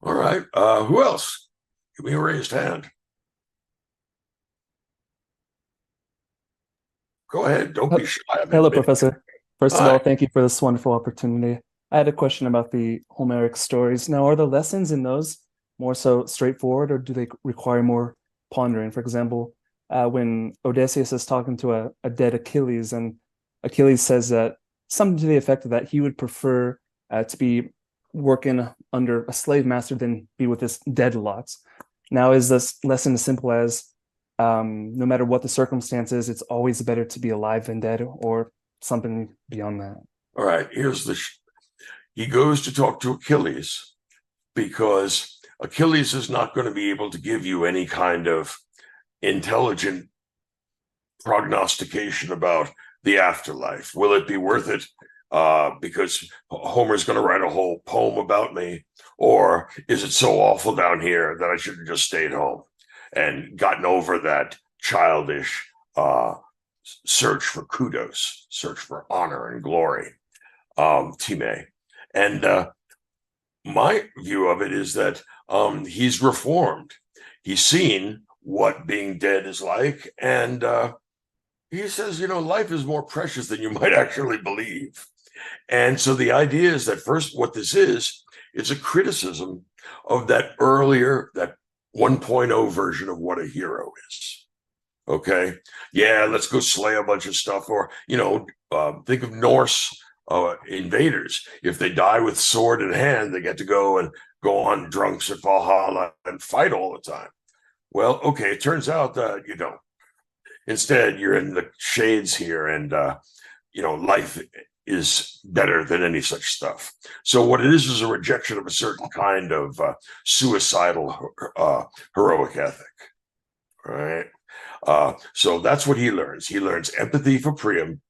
All right. Who else? Give me a raised hand. Go ahead. Don't be Hel- shy. I'm in Hello, mid. Professor. First of Hi. all, thank you for this wonderful opportunity. I had a question about the Homeric stories. Now, are the lessons in those more so straightforward, or do they require more pondering? For example, when Odysseus is talking to a dead Achilles, and Achilles says that something to the effect of that he would prefer to be working under a slave master than be with his dead lots. Now, is this lesson as simple as no matter what the circumstances, it's always better to be alive than dead, or something beyond that? All right. He goes to talk to Achilles because Achilles is not going to be able to give you any kind of intelligent prognostication about the afterlife. Will it be worth it? Because Homer's going to write a whole poem about me, or is it so awful down here that I should have just stayed home and gotten over that childish search for kudos, search for honor and glory, Time. And my view of it is that he's reformed. He's seen what being dead is like, and he says, life is more precious than you might actually believe. And so the idea is that first, what this is a criticism of that 1.0 version of what a hero is. Okay. Yeah, let's go slay a bunch of stuff. Or, think of Norse invaders. If they die with sword in hand, they get to go and go on drunks at Valhalla and fight all the time. Well, okay, it turns out that you don't. Instead, you're in the shades here, and life is better than any such stuff. So what it is a rejection of a certain kind of suicidal heroic ethic, right? So that's what he learns. He learns empathy for Priam,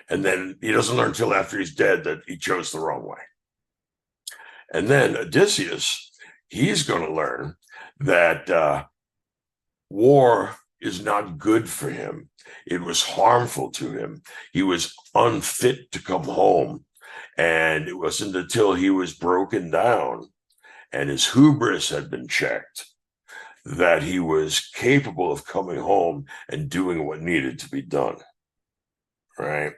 and then he doesn't learn until after he's dead that he chose the wrong way. And then Odysseus, he's going to learn that war is not good for him. It was harmful to him. He was unfit to come home. And it wasn't until he was broken down and his hubris had been checked that he was capable of coming home and doing what needed to be done. Right.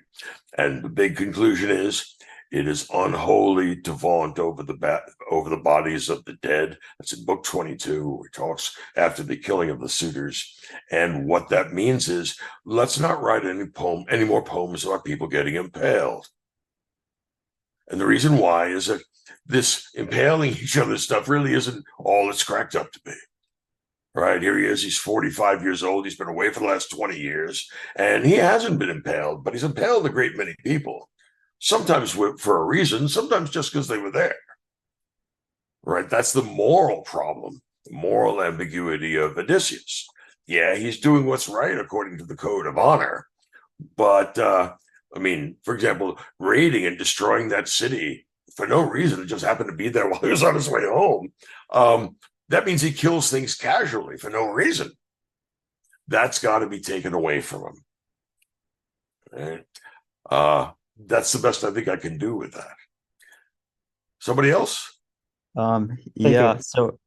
And the big conclusion is it is unholy to vaunt over the bodies of the dead. That's in book 22, where he talks after the killing of the suitors. And what that means is let's not write any more poems about people getting impaled. And the reason why is that this impaling each other stuff really isn't all it's cracked up to be. Right, here he is. He's 45 years old. He's been away for the last 20 years, and he hasn't been impaled, but he's impaled a great many people. Sometimes for a reason, sometimes just because they were there. Right, that's the moral problem, the moral ambiguity of Odysseus. Yeah, he's doing what's right according to the code of honor, but I mean, for example, raiding and destroying that city for no reason. It just happened to be there while he was on his way home. That means he kills things casually for no reason. That's got to be taken away from him. Right? That's the best I think I can do with that. Somebody else? Thank Yeah, you. so